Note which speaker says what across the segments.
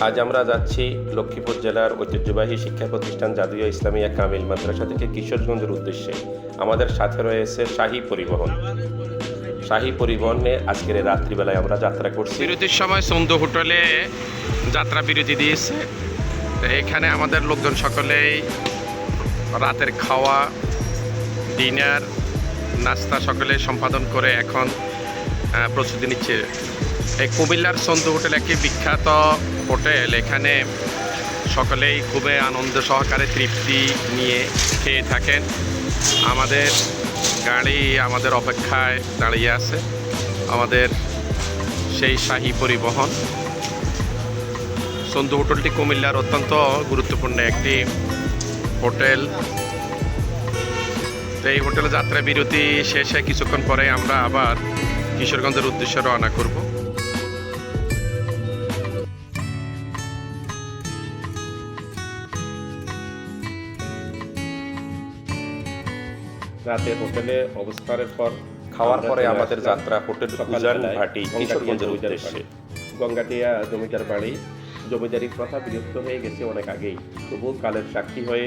Speaker 1: আজ আমরা যাচ্ছি লক্ষ্মীপুর জেলার ঐতিহ্যবাহী শিক্ষা প্রতিষ্ঠান জাদুইয়া ইসলামিয়া কামিল মাদ্রাসা থেকে কিশোরগঞ্জের উদ্দেশ্যে। আমাদের সাথে রয়েছে শাহী পরিবহন। শাহী পরিবহনে আজকের রাত্রিবেলায় আমরা যাত্রা করছি।
Speaker 2: বিরতির সময় সন্ধ্যা হোটেলে যাত্রা বিরতি দিয়েছে। এখানে আমাদের লোকজন সকলেই রাতের খাওয়া, ডিনার, নাস্তা সকলে সম্পাদন করে এখন প্রস্তুতি নিচ্ছে। এই কুমিল্লার সন্ধ্যা হোটেল একটি বিখ্যাত হোটেল। এখানে সকলেই খুবই আনন্দ সহকারে তৃপ্তি নিয়ে খেয়ে থাকেন। আমাদের গাড়ি আমাদের অপেক্ষায় দাঁড়িয়ে আছে, আমাদের সেই শাহী পরিবহন। সন্ধ্যা হোটেলটি কুমিল্লার অত্যন্ত গুরুত্বপূর্ণ একটি হোটেল। তো এই হোটেলে যাত্রা বিরতি শেষে কিছুক্ষণ পরে আমরা আবার কিশোরগঞ্জের উদ্দেশ্যে রওনা করব।
Speaker 1: রাতে হোটেলে অবস্থানের পর খাওয়ার পরে আমাদের যাত্রা হোটেল উজান ভাটি কিশোরগঞ্জের উদ্দেশ্যে। গঙ্গাটিয়া জমিদার বাড়ি, জমিদারি প্রথা বিলুপ্ত হয়ে গেছে অনেক আগেই, তবু কালের সাক্ষী হয়ে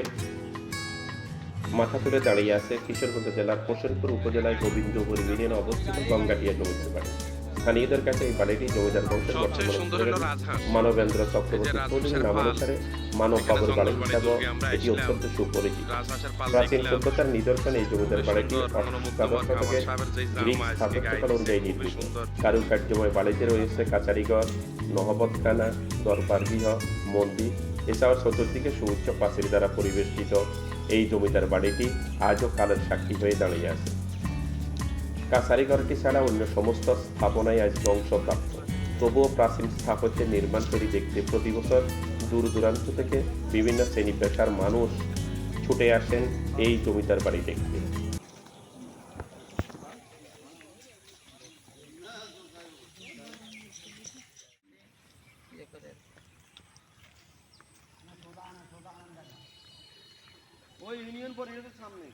Speaker 1: মাথা তুলে দাঁড়িয়ে আছে কিশোরগঞ্জ জেলার হোসেনপুর উপজেলায় গোবিন্দপুর ইউনিয়নে অবস্থিত গঙ্গাটিয়া জমিদার বাড়ি। স্থানীয়দের কাছে এই বাড়িটি জমিদার বংশের মানবেন্দ্র চক্রবর্তী চৌধুরীর নামানুসারে মানব বাবুর বাড়ি হিসাবে এটি অত্যন্ত সুপরিচিত। প্রাচীন সভ্যতার নিদর্শন এই জমিদার বাড়িটি অষ্টাদশ শতকের গ্রিক স্থাপত্যকলা অনুযায়ী নির্মিত। কারুকার্যময় বাড়িতে রয়েছে কাচারিঘর, নহবতখানা, দরবার গৃহ, মন্দির, এছাড়াও চতুর্দিকে সুউচ্চ পাঁচিল দ্বারা পরিবেষ্টিত এই জমিদার বাড়িটি আজও কালের সাক্ষী হয়ে দাঁড়িয়ে আছে। কাছারিঘরটি ছাড়া অন্য সমস্ত স্থাপনায় আজ ধ্বংসপ্রাপ্ত, তবুও প্রাচীন স্থাপত্যের নির্মাণ শৈলী দেখতে প্রতি বছর দূর দূরান্ত থেকে বিভিন্ন শ্রেণী পেশার মানুষ ছুটে আসেন এই জমিদার বাড়ি দেখতে।
Speaker 3: ওই ইউনিয়ন পরিষদের সামনে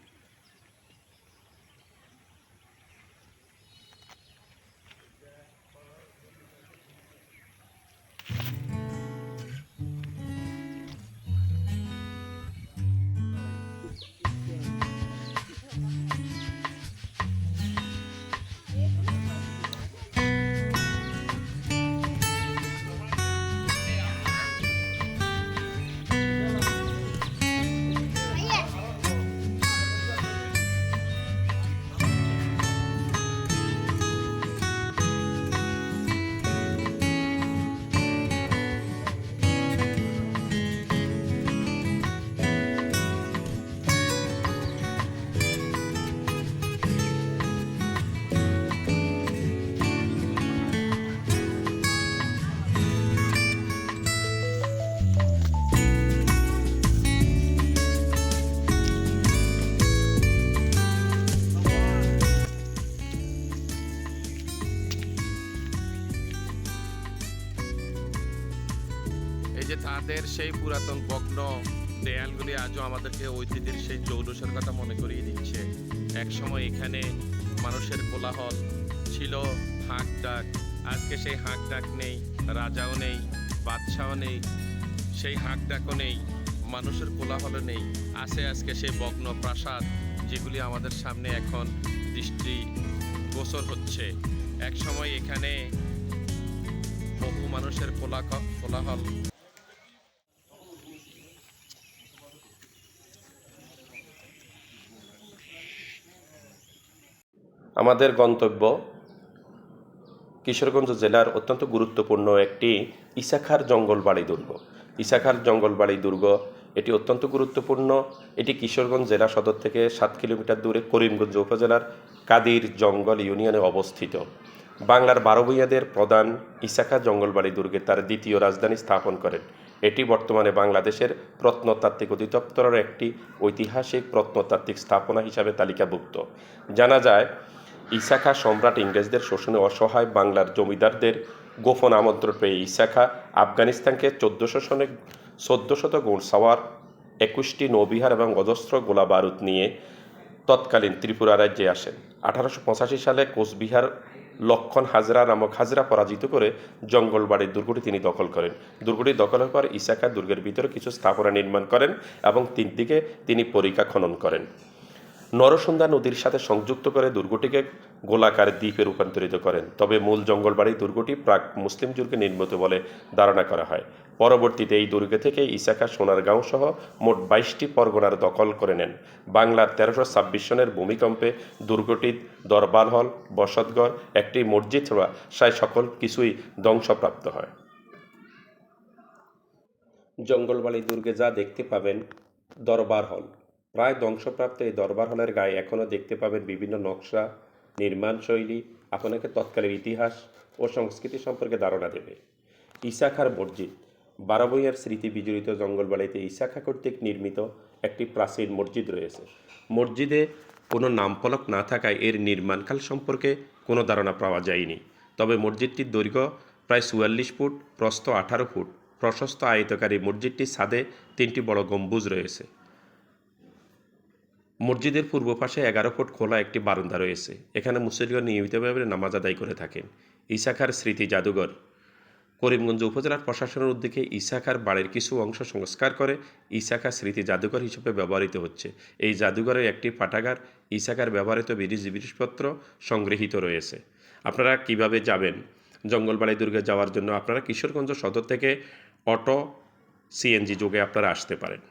Speaker 2: এই যে তাদের সেই পুরাতন ভগ্ন দেয়ালগুলি আজও আমাদেরকে ঐতিহ্যের সেই জৌলুসের কথা মনে করিয়ে দিচ্ছে। একসময় এখানে মানুষের কোলাহল ছিল, হাঁক ডাক। আজকে সেই হাঁক ডাক নেই, রাজাও নেই, বাদশাও নেই, সেই হাঁক ডাকও নেই, মানুষের কোলাহলও নেই। আছে আজকে সেই ভগ্ন প্রাসাদ, যেগুলি আমাদের সামনে এখন দৃষ্টিগোচর হচ্ছে। একসময় এখানে বহু মানুষের কোলাহল।
Speaker 1: আমাদের গন্তব্য কিশোরগঞ্জ জেলার অত্যন্ত গুরুত্বপূর্ণ একটি ইসাখার জঙ্গলবাড়ি দুর্গ। ইসাখার জঙ্গলবাড়ি দুর্গ এটি অত্যন্ত গুরুত্বপূর্ণ। এটি কিশোরগঞ্জ জেলা সদর থেকে 7 কিলোমিটার দূরে করিমগঞ্জ উপজেলার কাদির জঙ্গল ইউনিয়নে অবস্থিত। বাংলার 12 ভূঁইয়াদের প্রধান ইসাখা জঙ্গলবাড়ি দুর্গে তার দ্বিতীয় রাজধানী স্থাপন করেন। এটি বর্তমানে বাংলাদেশের প্রত্নতাত্ত্বিক অধিদপ্তরের একটি ঐতিহাসিক প্রত্নতাত্ত্বিক স্থাপনা হিসাবে তালিকাভুক্ত। জানা যায়, ইসাখা সম্রাট ইংরেজদের শোষণে অসহায় বাংলার জমিদারদের গোপন আমন্ত্রণ পেয়ে ইসাখা আফগানিস্তানকে 1400 ঘোড়সাওয়ার, 21টি নৌবিহার এবং অজস্র গোলা বারুদ নিয়ে তৎকালীন ত্রিপুরা রাজ্যে আসেন। 1885 সালে কোচবিহার লক্ষণ হাজরা নামক হাজরা পরাজিত করে জঙ্গলবাড়ির দুর্গটি তিনি দখল করেন। দুর্গটি দখলের পর ঈসা খাঁ দুর্গের ভিতরে কিছু স্থাপনা নির্মাণ করেন এবং তিন দিকে তিনি পরিখা খনন করেন। নরসুন্দা নদীর সাথে সংযুক্ত করে দুর্গটিকে গোলাকার দ্বীপে রূপান্তরিত করেন। তবে মূল জঙ্গলবাড়ি দুর্গটি প্রাক মুসলিম যুগে নির্মিত বলে ধারণা করা হয়। পরবর্তীতে এই দুর্গ থেকে ঈসা খাঁ সোনারগাঁও সহ মোট 22টি পরগনার দখল করে নেন। বাংলার 1326 সনের ভূমিকম্পে দুর্গটির দরবার হল, বসতঘর, একটি মসজিদ ছাড়া প্রায় সকল কিছুই ধ্বংসপ্রাপ্ত হয়। জঙ্গলবাড়ি দুর্গে যা দেখতে পাবেন, দরবার হল প্রায় ধ্বংসপ্রাপ্ত এই দরবার হলের গায়ে এখনও দেখতে পাবেন বিভিন্ন নকশা, নির্মাণ শৈলী আপনাকে তৎকালীন ইতিহাস ও সংস্কৃতি সম্পর্কে ধারণা দেবে। ঈসা খাঁর মসজিদ 12 ভূঁইয়ার স্মৃতি বিজড়িত জঙ্গলবাড়িতে ঈসা খাঁ কর্তৃক নির্মিত একটি প্রাচীন মসজিদ রয়েছে। মসজিদে কোনো নামফলক না থাকায় এর নির্মাণকাল সম্পর্কে কোনো ধারণা পাওয়া যায়নি। তবে মসজিদটির দৈর্ঘ্য প্রায় 44 ফুট, প্রস্থ 18 ফুট। প্রশস্ত আয়তকারী মসজিদটির ছাদে 3টি বড় গম্বুজ রয়েছে। মসজিদের পূর্ব পাশে 11 ফুট খোলা একটি বারান্দা রয়েছে। এখানে মুসল্লিগণ নিয়মিতভাবে নামাজ আদায় করে থাকেন। ঈসা খাঁর স্মৃতি জাদুঘর করিমগঞ্জ উপজেলার প্রশাসনের উদ্যোগে ঈসা খাঁর বাড়ির কিছু অংশ সংস্কার করে ঈসা খাঁ স্মৃতি জাদুঘর হিসেবে ব্যবহৃত হচ্ছে। এই জাদুঘরের একটি পাঠাগার ঈসা খাঁর ব্যবহৃত জিনিসপত্র সংগৃহীত রয়েছে। আপনারা কিভাবে যাবেন জঙ্গলবাড়ি দুর্গে যাওয়ার জন্য? আপনারা কিশোরগঞ্জ সদর থেকে অটো, সিএনজি যোগে আপনারা আসতে পারেন।